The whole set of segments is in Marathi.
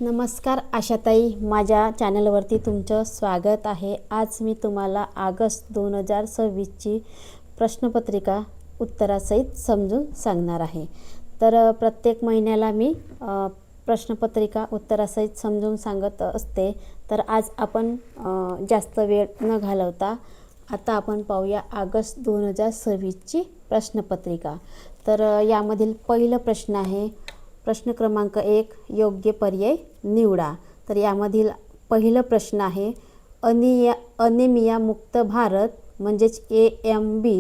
नमस्कार आशाताई, माझ्या चॅनलवरती तुमचं स्वागत आहे। आज मी तुम्हाला ऑगस्ट 2026ची प्रश्नपत्रिका उत्तरासहित समजून सांगणार आहे। तर प्रत्येक महिन्याला मी प्रश्नपत्रिका उत्तरासहित समजून सांगत असते। तर आज आपण जास्त वेळ न घालवता आता आपण पाहूया ऑगस्ट 2026ची प्रश्नपत्रिका। तर यामधील पहिला प्रश्न आहे प्रश्न क्रमांक 1, योग्य पर्याय निवडा। तर यामधील पहिला प्रश्न आहे अनिमिया मुक्त भारत म्हणजेच AMB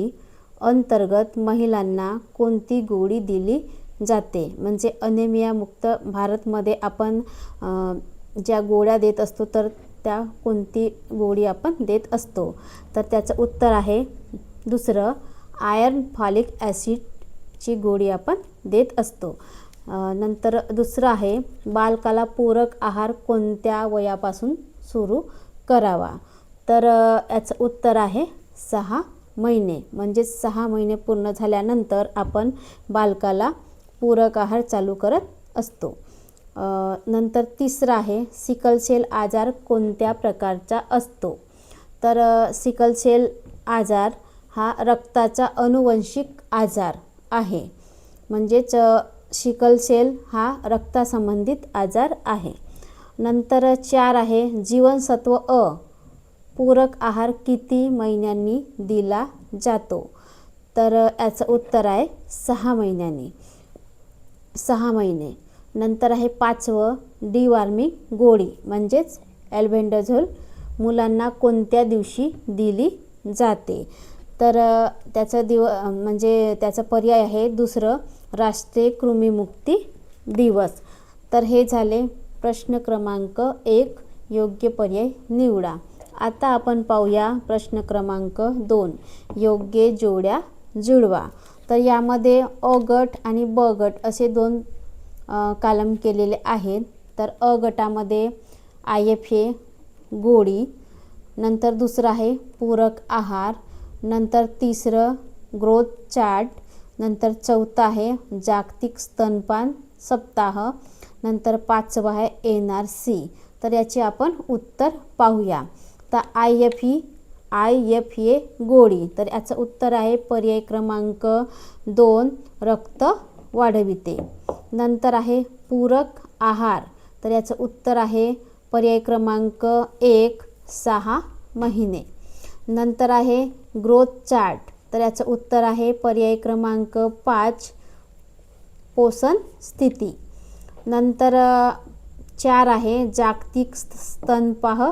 अंतर्गत महिलांना कोणती गोळी दिली जाते। म्हणजे अनिमिया मुक्त भारतमध्ये आपण ज्या गोळ्या देत असतो तर त्या कोणती गोळी आपण देत असतो। तर त्याचं उत्तर आहे दुसरं, आयर्न फॉलिक ॲसिडची गोळी आपण देत असतो। नंतर दुसरं आहे बालकाला पूरक आहार कोणत्या वयापासून सुरू करावा। तर याचं उत्तर आहे 6 महिने। म्हणजे 6 महिने पूर्ण झाल्यानंतर आपण बालकाला पूरक आहार चालू करत असतो। नंतर तिसरं आहे सिकल सेल आजार कोणत्या प्रकारचा असतो। तर सिकल सेल आजार हा रक्ताचा अनुवंशिक आजार आहे। म्हणजेच सिकल सेल हा रक्तासंबंधित आजार आहे। नंतर 4 आहे जीवनसत्व अ पूरक आहार किती महिन्यांनी दिला जातो। तर याचं उत्तर आहे 6 महिन्यांनी, 6 महिने। नंतर आहे 5वं डिवॉर्मिंग गोळी म्हणजेच अल्बेंडाझोल मुलांना कोणत्या दिवशी दिली जाते। तर त्याचा पर्याय आहे दुसरं, राष्ट्रीय कृमिमुक्ती दिवस। तर हे झाले प्रश्न क्रमांक 1, योग्य पर्याय निवडा। आता आपण पाहूया प्रश्न क्रमांक 2, योग्य जोड्या जुळवा। तर यामध्ये अ गट आणि ब गट असे 2 कॉलम केलेले आहेत। तर अ गटामध्ये IFA गोळी, नंतर दुसरं आहे पूरक आहार, नंतर तिसरं ग्रोथ चार्ट, नंतर चौथा आहे जागतिक स्तनपान सप्ताह, नंतर 5वं आहे NRC। तर याचे आपण उत्तर पाहूया। तर IFA गोळी, तर याचं उत्तर आहे पर्याय क्रमांक 2, रक्त वाढविते। नंतर आहे पूरक आहार, तर याचं उत्तर आहे पर्याय क्रमांक 1, 6 महिने। नंतर आहे ग्रोथ चार्ट, तर याचं उत्तर आहे पर्याय क्रमांक 5, पोषण स्थिती। नंतर 4 आहे जागतिक स्तनपान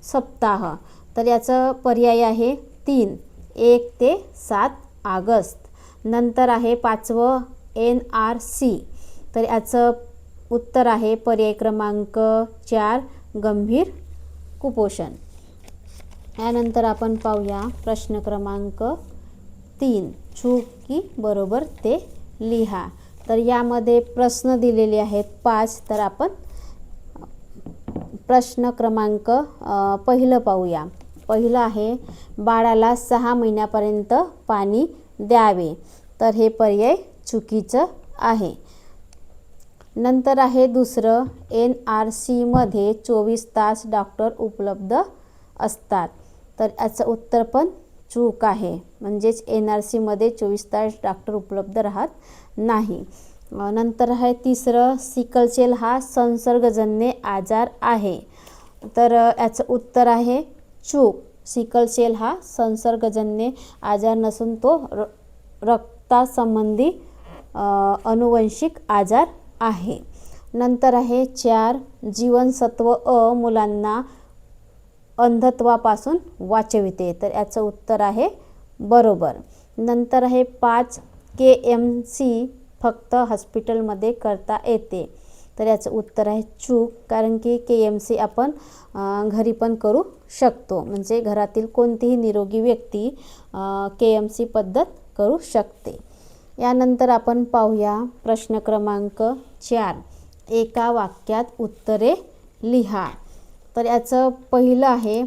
सप्ताह, तर याचं पर्याय आहे 3, 1 ते 7 ऑगस्ट। नंतर आहे 5वं NRC, तर याचं उत्तर आहे पर्याय क्रमांक 4, गंभीर कुपोषण। यानंतर आपण पाहूया प्रश्न क्रमांक 3, चूक की बरोबर ते लिहा। तर यामध्ये प्रश्न दिलेले आहेत 5। तर आपण प्रश्न क्रमांक पहिलं पाहूया। पहिलं आहे बाळाला 6 महिन्यापर्यंत पाणी द्यावे। तर हे पर्याय चुकीचं आहे। नंतर आहे दुसरं, NRC मध्ये 24 तास डॉक्टर उपलब्ध असतात। तर याचं उत्तर पण चूक आहे। म्हणजेच NRC मध्ये 24 तास डॉक्टर उपलब्ध राहत नाही। नंतर आहे तिसरं, सिकल सेल हा संसर्गजन्य आजार आहे। तर याचं उत्तर आहे चूक, सिकल सेल हा संसर्गजन्य आजार नसून तो रक्तासंबंधी अनुवंशिक आजार आहे। नंतर आहे 4, जीवनसत्व अ मुलांना अंधत्वापासून वाचविते। तर याचं उत्तर आहे बरोबर। नंतर आहे 5, KMC फक्त हॉस्पिटलमध्ये करता येते। तर याचं उत्तर आहे चूक, कारण की KMC आपण घरी पण करू शकतो। म्हणजे घरातील कोणतीही निरोगी व्यक्ती KMC पद्धत करू शकते। यानंतर आपण पाहूया प्रश्न क्रमांक 4, एका वाक्यात उत्तरे लिहा। तर याचं पहिलं आहे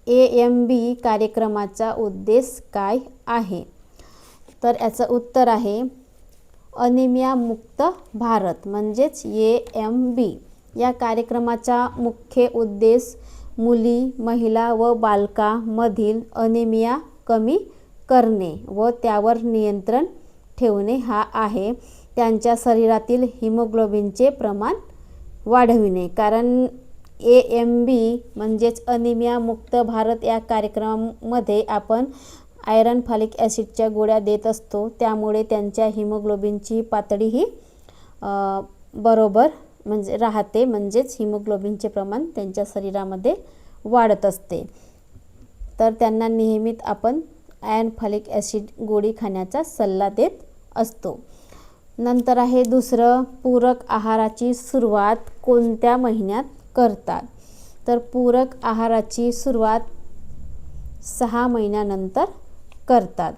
AMB कार्यक्रमाचा उद्देश काय आहे। तर याचं उत्तर आहे अनिमिया मुक्त भारत म्हणजेच AMB या कार्यक्रमाचा मुख्य उद्देश मुली, महिला व बालकांमधील अनिमिया कमी करणे व त्यावर नियंत्रण ठेवणे हा आहे. त्यांच्या शरीरातील हिमोग्लोबिनचे प्रमाण वाढविणे. कारण AMB म्हणजेच अनिमिया मुक्त भारत या कार्यक्रमामध्ये आपण आयरन फॉलिक ॲसिडच्या गोळ्या देत असतो. त्यामुळे त्यांच्या हिमोग्लोबिनची पातळीही बरोबर म्हणजे राहते, म्हणजेच हिमोग्लोबिनचे प्रमाण त्यांच्या शरीरामध्ये वाढत असते. तर त्यांना नियमित आपण आयरन फॉलिक ॲसिड गोळी खाण्याचा सल्ला देत असतो. नंतर आहे दुसरं, पूरक आहाराची सुरुवात कोणत्या महिन्यात करतात? तर पूरक आहाराची सुरुवात 6 महिन्यानंतर करतात.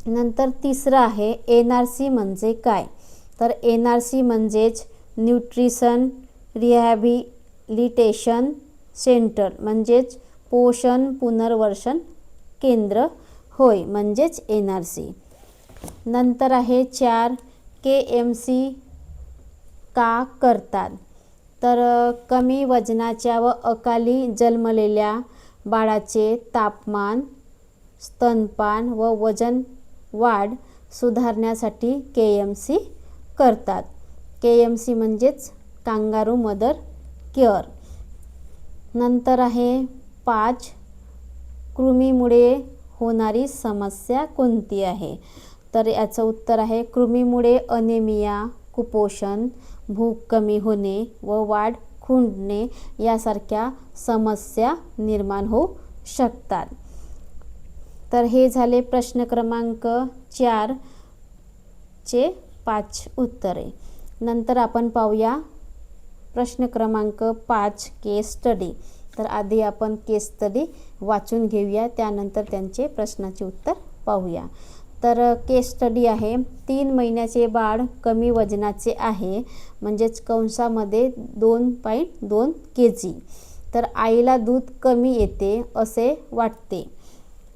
नंतर तिसरं आहे NRC म्हणजे काय? तर NRC म्हणजेच न्यूट्रिशन रिहॅबिलिटेशन सेंटर म्हणजेच पोषण पुनर्वसन केंद्र होय, म्हणजेच NRC. नंतर आहे 4 KMC का करतात? तर कमी वजनाच्या व अकाली जन्मलेल्या बाळाचे तापमान, स्तनपान व वजन वाढ सुधारण्यासाठी KMC करतात. KMC म्हणजेच कांगारू मदर केअर. नंतर आहे 5 कृमीमुळे होणारी समस्या कोणती आहे? तर याचं उत्तर आहे कृमीमुळे अनिमिया, कुपोषण, भूक कमी होणे व वाढ खुंटणे यासारख्या समस्या निर्माण होऊ शकतात. तर हे झाले प्रश्न क्रमांक 4 चे 5 उत्तरे. नंतर आपण पाहूया प्रश्न क्रमांक 5 केस स्टडी. तर आधी आपण केस स्टडी वाचून घेऊया, त्यानंतर त्यांचे प्रश्नाचे उत्तर पाहूया. तर केस स्टडी आहे 3 महिन्याचे बाळ कमी वजनाचे आहे, म्हणजेच कंसामध्ये 2.2 kg. तर आईला दूध कमी येते असे वाटते.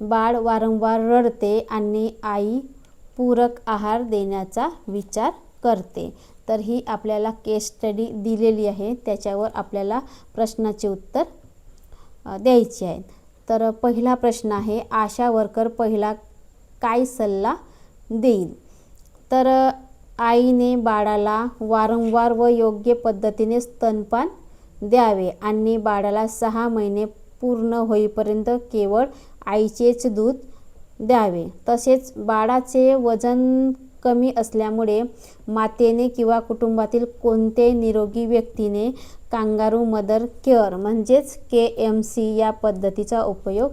बाळ वारंवार रडते आणि आई पूरक आहार देण्याचा विचार करते. तर ही आपल्याला केस स्टडी दिलेली आहे, त्याच्यावर आपल्याला प्रश्नाचे उत्तर द्यायचे आहेत. तर पहिला प्रश्न आहे आशा वर्कर पहिला काय सल्ला देईल? तर आईने बाळाला वारंवार व योग्य पद्धतीने स्तनपान द्यावे आणि बाळाला 6 महिने पूर्ण होईपर्यंत केवळ आईचेच दूध द्यावे. तसेच बाळाचे वजन कमी असल्यामुळे मातेने किंवा कुटुंबातील कोणत्याही निरोगी व्यक्तीने कांगारू मदर केअर म्हणजेच KMC या पद्धतीचा उपयोग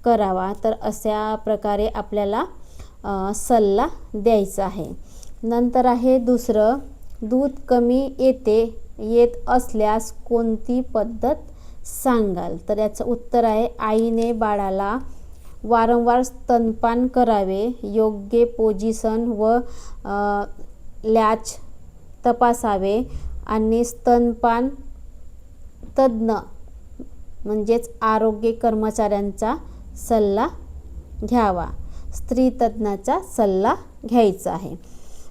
करावा. तर अशा प्रकारे आपल्याला सल्ला द्यायचा आहे. नंतर आहे दुसरं, दूध कमी येत असल्यास कोणती पद्धत सांगाल? तर याचं उत्तर आहे आईने बाळाला वारंवार स्तनपान करावे, योग्य पोझिशन व लॅच तपासावे आणि स्तनपान तज्ज्ञ म्हणजेच आरोग्य कर्मचाऱ्यांचा सल्ला घ्यावा, स्त्री तज्ज्ञाचा सल्ला घ्यायचा आहे.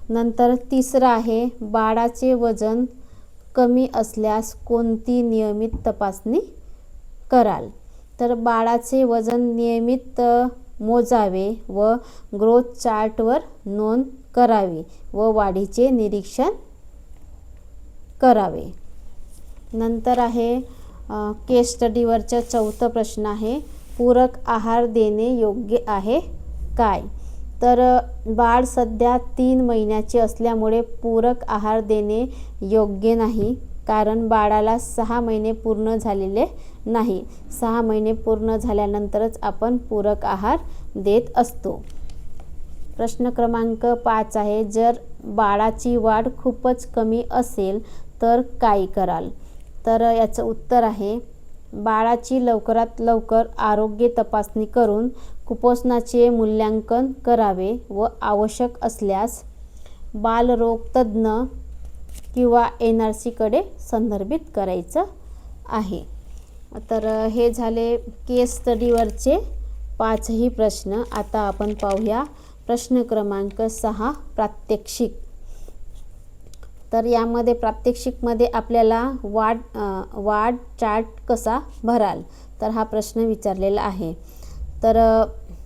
नंतर तिसरं आहे बाळाचे वजन कमी असल्यास कोणती नियमित तपासणी कराल? तर बाळाचे वजन नियमित मोजावे व ग्रोथ चार्टवर नोंद करावी व वाढीचे निरीक्षण करावे. नंतर आहे केस स्टडीवरचा 4था प्रश्न आहे पूरक आहार देणे योग्य आहे काय? तर बाळ सध्या 3 महिन्याचे असल्यामुळे पूरक आहार देणे योग्य नाही, कारण बाळाला 6 महिने पूर्ण झालेले नाही. 6 महिने पूर्ण झाल्यानंतरच आपण पूरक आहार देत असतो. प्रश्न क्रमांक 5 आहे जर बाळाची वाढ खूपच कमी असेल तर काय कराल? तर याचं उत्तर आहे बाळाची लवकरात लवकर आरोग्य तपासणी करून कुपोषणाचे मूल्यांकन करावे व आवश्यक असल्यास बालरोग तज्ज्ञ किंवा NRC कडे संदर्भित करायचं आहे. तर हे झाले केस स्टडीवरचे 5ही प्रश्न. आता आपण पाहूया प्रश्न क्रमांक 6 प्रात्यक्षिक. तर यामध्ये प्रात्यक्षिकमध्ये आपल्याला वाढ चार्ट कसा भराल, तर हा प्रश्न विचारलेला आहे. तर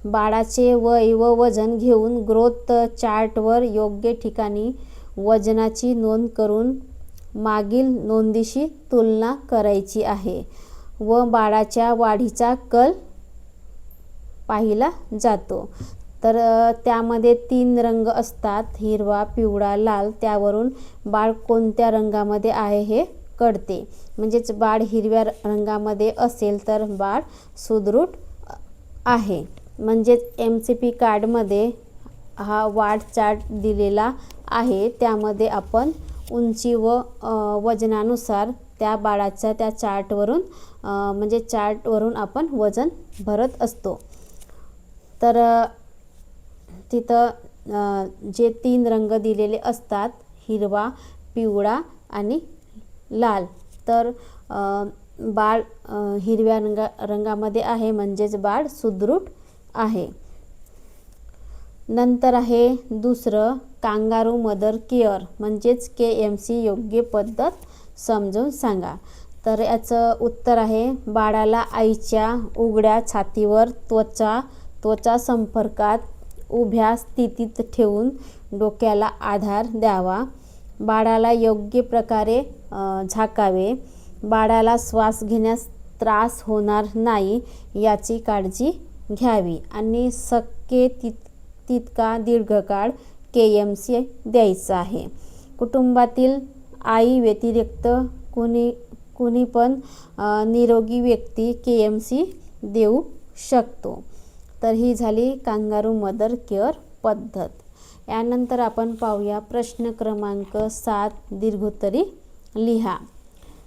बाळाचे वय व वजन घेऊन ग्रोथ चार्टवर योग्य ठिकाणी वजनाची नोंद करून मागील नोंदीशी तुलना करायची आहे व बाळाच्या वाढीचा कल पाहिला जातो. तर त्यामध्ये 3 रंग असतात, हिरवा, पिवळा, लाल. त्यावरून बाळ कोणत्या रंगामध्ये आहे हे कळते. म्हणजेच बाळ हिरव्या रंगामध्ये असेल तर बाळ सुदृढ आहे. म्हणजेच MCP कार्डमध्ये हा वाढ चार्ट दिलेला आहे. त्यामध्ये आपण उंची व वजनानुसार त्या बाळाच्या त्या चार्टवरून म्हणजे चार्टवरून आपण वजन भरत असतो. तर तिथं जे 3 रंग दिलेले असतात, हिरवा, पिवळा आणि लाल. तर बाळ हिरव्या रंगामध्ये आहे म्हणजेच बाळ सुदृढ आहे. नंतर आहे दुसरं कांगारू मदर केअर म्हणजेच KMC योग्य पद्धत समजावून सांगा. तर याचं उत्तर आहे, बाळाला आईच्या उघड्या छातीवर त्वचा संपर्कात उभ्या स्थितीत ठेवून डोक्याला आधार द्यावा. बाळाला योग्य प्रकारे झाकावे. बाळाला श्वास घेण्यास त्रास होणार नाही याची काळजी घ्यावी आणि शक्य तितका दीर्घकाळ KMC द्यायचा आहे. कुटुंबातील आई व्यतिरिक्त कुणी पण निरोगी व्यक्ती KMC देऊ शकतो. तर ही झाली कांगारू मदर केअर पद्धत. यानंतर आपण पाहूया प्रश्न क्रमांक 7, दीर्घोत्तरी लिहा.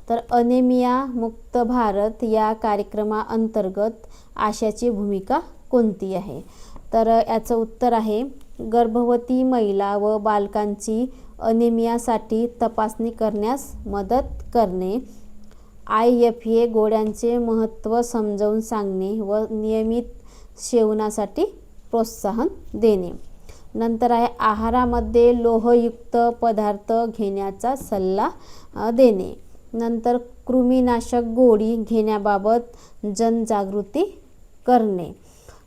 तर अनेमिया मुक्त भारत या कार्यक्रमाअंतर्गत आशाची भूमिका कोणती आहे? तर याचं उत्तर आहे, गर्भवती महिला व बालकांची अनेमियासाठी तपासणी करण्यास मदत करणे, IFA गोळ्यांचे महत्त्व समजावून सांगणे व नियमित सेवनासाठी प्रोत्साहन देणे. नंतर आहे आहारामध्ये लोहयुक्त पदार्थ घेण्याचा सल्ला देणे. नंतर कृमीनाशक गोळी घेण्याबाबत जनजागृती करणे.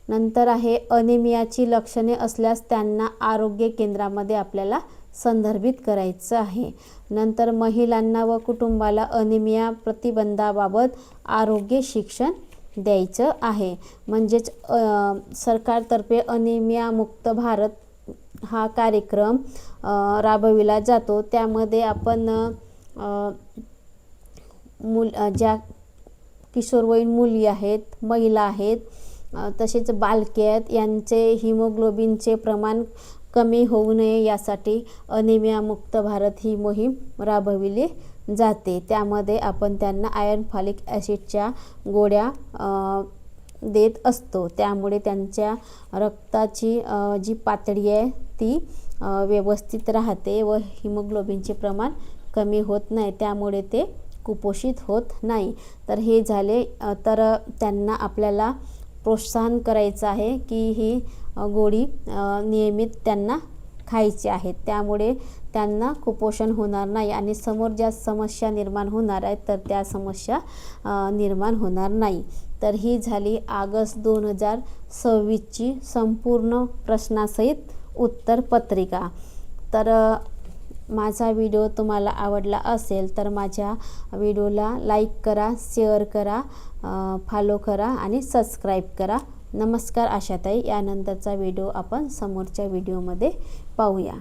नंतर आहे अनेमियाची लक्षणे असल्यास त्यांना आरोग्य केंद्रामध्ये आपल्याला संदर्भित करायचं आहे. नंतर महिलांना व कुटुंबाला अनेमिया प्रतिबंधाबाबत आरोग्य शिक्षण द्यायचं आहे. म्हणजेच सरकारतर्फे अनेमिया मुक्त भारत हा कार्यक्रम राबविला जातो. त्यामध्ये आपण ज्या किशोरवयीन मुली आहेत, महिला आहेत, तसेच बालके आहेत, यांचे हिमोग्लोबिनचे प्रमाण कमी होऊ नये यासाठी अनेमिया मुक्त भारत ही मोहीम राबविली जाते. त्यामध्ये आपण त्यांना आयर्न फॉलिक ॲसिडच्या गोळ्या देत असतो. त्यामुळे त्यांच्या रक्ताची जी पातळी आहे ती व्यवस्थित राहते व हिमोग्लोबिनचे प्रमाण कमी होत नाही. त्यामुळे ते कुपोषित होत नाही. तर हे झाले. तर त्यांना आपल्याला प्रोत्साहन करायचं आहे की ही गोळी नियमित त्यांना खायची आहे. त्यामुळे त्यांना कुपोषण होणार नाही आणि समोर ज्या समस्या निर्माण होणार आहेत तर त्या समस्या निर्माण होणार नाही. तर ही झाली ऑगस्ट 2026ची संपूर्ण प्रश्नासहित उत्तरपत्रिका. तर माझा व्हिडिओ तुम्हाला आवडला असेल तर माझ्या व्हिडिओला लाईक करा, शेअर करा, फॉलो करा आणि सबस्क्राईब करा. नमस्कार आशाताई. यानंतरचा व्हिडिओ आपण समोरच्या व्हिडिओमध्ये पाहूया.